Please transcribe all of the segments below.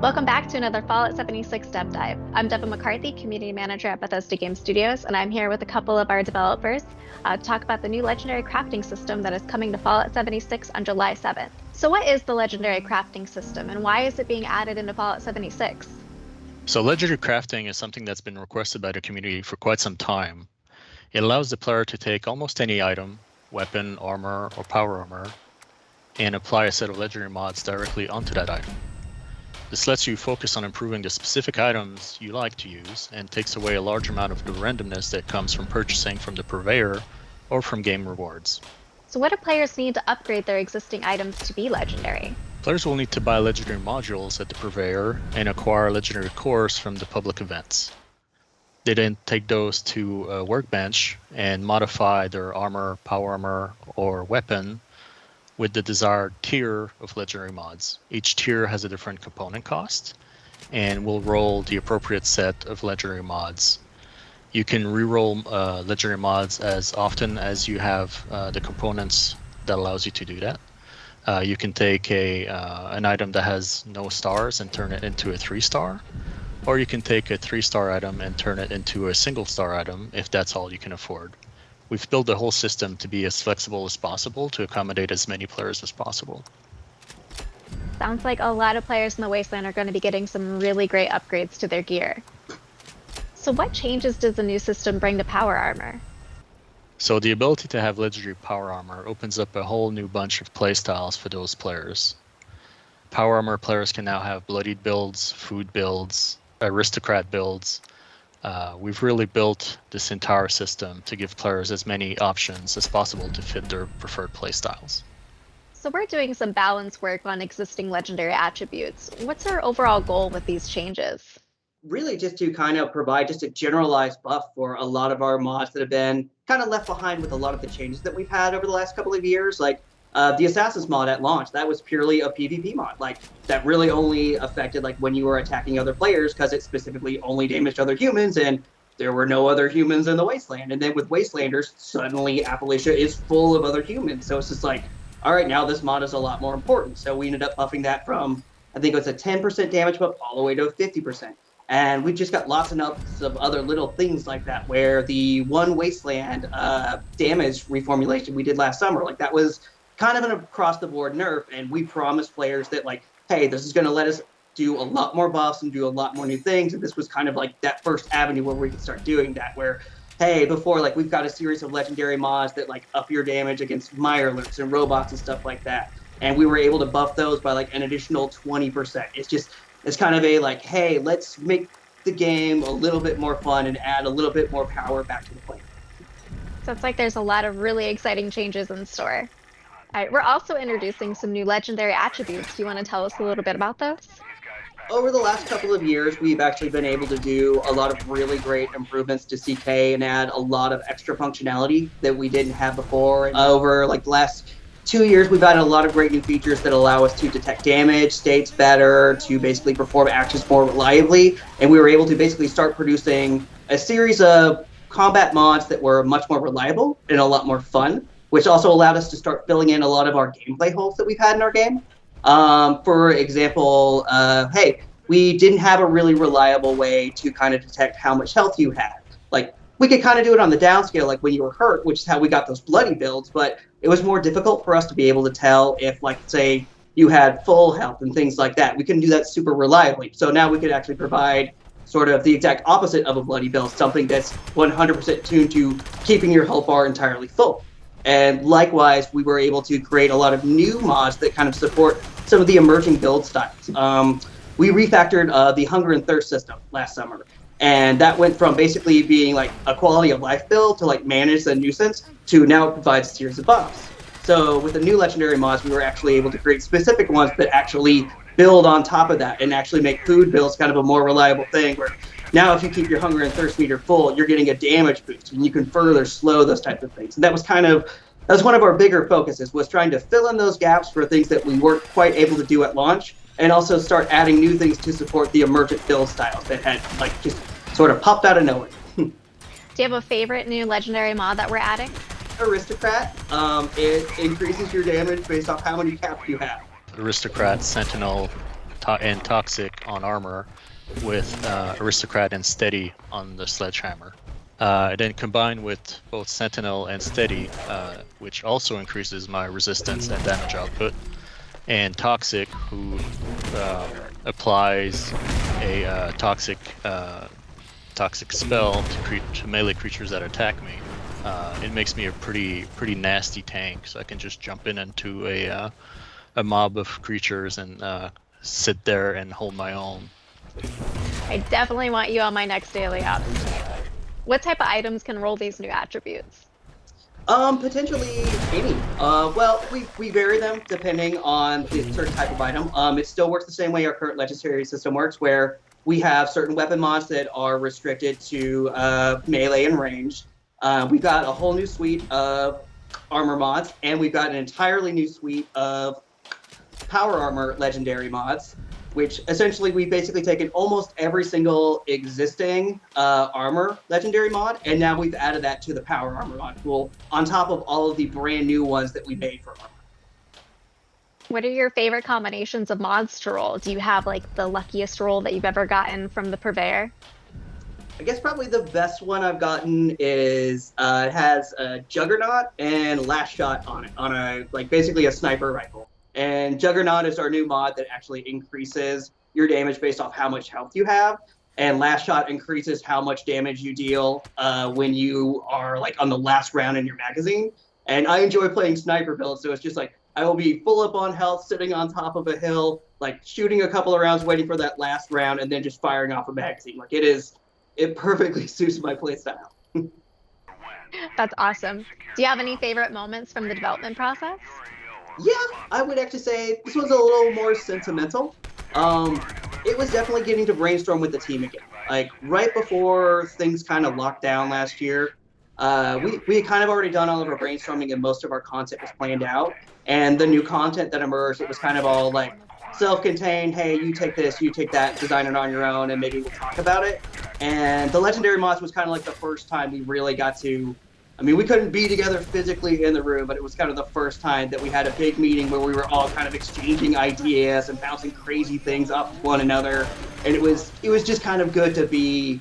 Welcome back to another Fallout 76 Dev Dive. I'm Devin McCarthy, Community Manager at Bethesda Game Studios, and I'm here with a couple of our developers to talk about the new Legendary Crafting System that is coming to Fallout 76 on July 7th. So what is the Legendary Crafting System, and why is it being added into Fallout 76? So legendary crafting is something that's been requested by the community for quite some time. It allows the player to take almost any item, weapon, armor, or power armor, and apply a set of legendary mods directly onto that item. This lets you focus on improving the specific items you like to use and takes away a large amount of the randomness that comes from purchasing from the purveyor or from game rewards. So what do players need to upgrade their existing items to be legendary? Players will need to buy legendary modules at the purveyor and acquire legendary cores from the public events. They then take those to a workbench and modify their armor, power armor, or weapon with the desired tier of legendary mods. Each tier has a different component cost and will roll the appropriate set of legendary mods. You can reroll legendary mods as often as you have the components that allows you to do that. You can take an item that has no stars and turn it into a 3-star, or you can take a 3-star item and turn it into a single-star item if that's all you can afford. We've built the whole system to be as flexible as possible to accommodate as many players as possible. Sounds like a lot of players in the Wasteland are going to be getting some really great upgrades to their gear. So what changes does the new system bring to power armor? So the ability to have legendary power armor opens up a whole new bunch of playstyles for those players. Power armor players can now have bloodied builds, food builds, aristocrat builds. We've really built this entire system to give players as many options as possible to fit their preferred playstyles. So we're doing some balance work on existing legendary attributes. What's our overall goal with these changes? Really just to kind of provide just a generalized buff for a lot of our mods that have been kind of left behind with a lot of the changes that we've had over the last couple of years. Like the Assassin's mod at launch, that was purely a PvP mod. Like that really only affected like when you were attacking other players because it specifically only damaged other humans and there were no other humans in the Wasteland. And then with Wastelanders, suddenly Appalachia is full of other humans. So it's just like, all right, now this mod is a lot more important. So we ended up buffing that from, I think it was a 10% damage buff all the way to 50%. And we've just got lots and lots of other little things like that, where the one Wasteland damage reformulation we did last summer, like that was kind of an across-the-board nerf, and we promised players that, like, hey, this is going to let us do a lot more buffs and do a lot more new things, and this was kind of like that first avenue where we could start doing that, where, hey, before, like, we've got a series of legendary mods that, like, up your damage against mirelurks and robots and stuff like that, and we were able to buff those by, like, an additional 20%. It's kind of a, like, hey, let's make the game a little bit more fun and add a little bit more power back to the player. Sounds like there's a lot of really exciting changes in store. All right, we're also introducing some new legendary attributes. Do you want to tell us a little bit about those? Over the last couple of years, we've actually been able to do a lot of really great improvements to CK and add a lot of extra functionality that we didn't have before. And over like the last 2 years, we've added a lot of great new features that allow us to detect damage, states better, to basically perform actions more reliably. And we were able to basically start producing a series of combat mods that were much more reliable and a lot more fun, which also allowed us to start filling in a lot of our gameplay holes that we've had in our game. For example, hey, we didn't have a really reliable way to kind of detect how much health you had. Like, we could kind of do it on the downscale, like when you were hurt, which is how we got those bloody builds, but it was more difficult for us to be able to tell if, like, say, you had full health and things like that. We couldn't do that super reliably. So now we could actually provide sort of the exact opposite of a bloody build, something that's 100% tuned to keeping your health bar entirely full. And likewise, we were able to create a lot of new mods that kind of support some of the emerging build styles. We refactored the Hunger and Thirst system last summer. And that went from basically being like a quality of life build to like manage the nuisance to now it provides a series of buffs. So with the new legendary mods, we were actually able to create specific ones that actually build on top of that and actually make food builds kind of a more reliable thing, where now if you keep your hunger and thirst meter full, you're getting a damage boost and you can further slow those types of things. And that was one of our bigger focuses, was trying to fill in those gaps for things that we weren't quite able to do at launch, and also start adding new things to support the emergent build styles that had like just sort of popped out of nowhere. Do you have a favorite new legendary mod that we're adding? Aristocrat. It increases your damage based off how many caps you have. Aristocrat, Sentinel, and Toxic on armor, with Aristocrat and Steady on the Sledgehammer. Then combined with both Sentinel and Steady, which also increases my resistance and damage output, and Toxic, who applies a toxic spell to melee creatures that attack me. It makes me a pretty nasty tank, so I can just jump into a mob of creatures and sit there and hold my own. I definitely want you on my next daily ops team. What type of items can roll these new attributes? Potentially any. Well, we vary them depending on the certain type of item. It still works the same way our current legendary system works, where we have certain weapon mods that are restricted to melee and range. We've got a whole new suite of armor mods, and we've got an entirely new suite of power armor legendary mods, which essentially we've basically taken almost every single existing armor legendary mod, and now we've added that to the power armor mod pool on top of all of the brand new ones that we made for armor. What are your favorite combinations of mods to roll? Do you have like the luckiest roll that you've ever gotten from the purveyor? I guess probably the best one I've gotten is it has a Juggernaut and Last Shot on it, on a basically a sniper rifle. And Juggernaut is our new mod that actually increases your damage based off how much health you have. And Last Shot increases how much damage you deal when you are on the last round in your magazine. And I enjoy playing sniper builds, so it's just I will be full up on health, sitting on top of a hill, shooting a couple of rounds, waiting for that last round, and then just firing off a magazine. It perfectly suits my playstyle. That's awesome. Do you have any favorite moments from the development process? Yeah, I would actually say this was a little more sentimental. It was definitely getting to brainstorm with the team again. Right before things kind of locked down last year, we had kind of already done all of our brainstorming and most of our content was planned out. And the new content that emerged, it was kind of all self-contained, hey, you take this, you take that, design it on your own, and maybe we'll talk about it. And the Legendary Mods was kind of the first time we really got to, we couldn't be together physically in the room, but it was kind of the first time that we had a big meeting where we were all kind of exchanging ideas and bouncing crazy things off one another. And it was just kind of good to be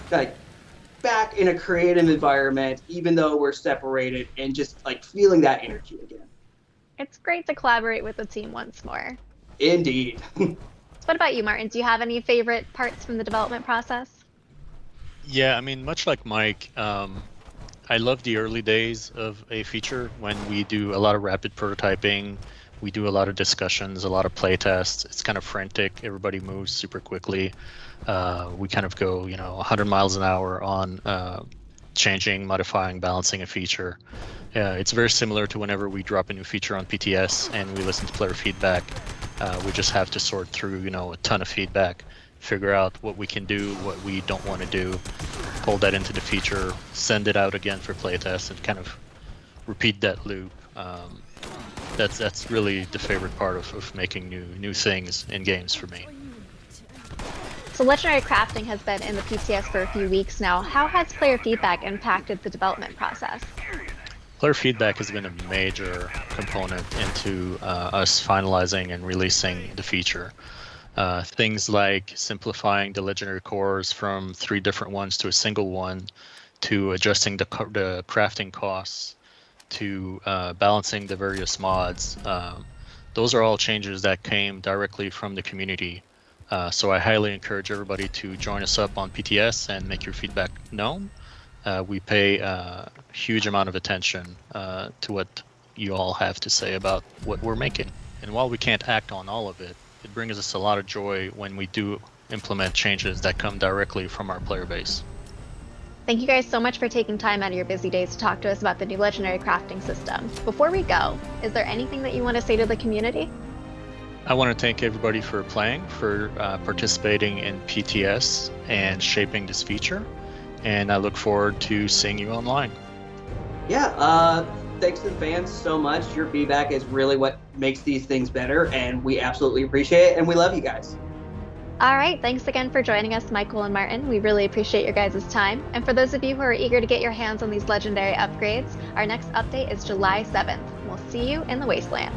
back in a creative environment, even though we're separated, and just feeling that energy again. It's great to collaborate with the team once more. Indeed. What about you, Martin? Do you have any favorite parts from the development process? Yeah, much like Mike, I love the early days of a feature when we do a lot of rapid prototyping, we do a lot of discussions, a lot of play tests. It's kind of frantic. Everybody moves super quickly. We kind of go, 100 miles an hour on changing, modifying, balancing a feature. It's very similar to whenever we drop a new feature on PTS and we listen to player feedback. We just have to sort through, a ton of feedback, figure out what we can do, what we don't want to do, pull that into the feature, send it out again for playtest, and kind of repeat that loop. That's really the favorite part of making new things in games for me. So Legendary Crafting has been in the PTS for a few weeks now. How has player feedback impacted the development process? Player feedback has been a major component into us finalizing and releasing the feature. Things like simplifying the legendary cores from 3 different ones to a single one, to adjusting the crafting costs, to balancing the various mods. Those are all changes that came directly from the community. So I highly encourage everybody to join us up on PTS and make your feedback known. We pay a huge amount of attention to what you all have to say about what we're making. And while we can't act on all of it, it brings us a lot of joy when we do implement changes that come directly from our player base. Thank you guys so much for taking time out of your busy days to talk to us about the new Legendary Crafting system. Before we go, is there anything that you want to say to the community? I want to thank everybody for playing, for participating in PTS and shaping this feature. And I look forward to seeing you online. Yeah, thanks to the fans so much. Your feedback is really what makes these things better, and we absolutely appreciate it, and we love you guys. All right, thanks again for joining us, Michael and Martin. We really appreciate your guys' time. And for those of you who are eager to get your hands on these legendary upgrades, our next update is July 7th. We'll see you in the Wasteland.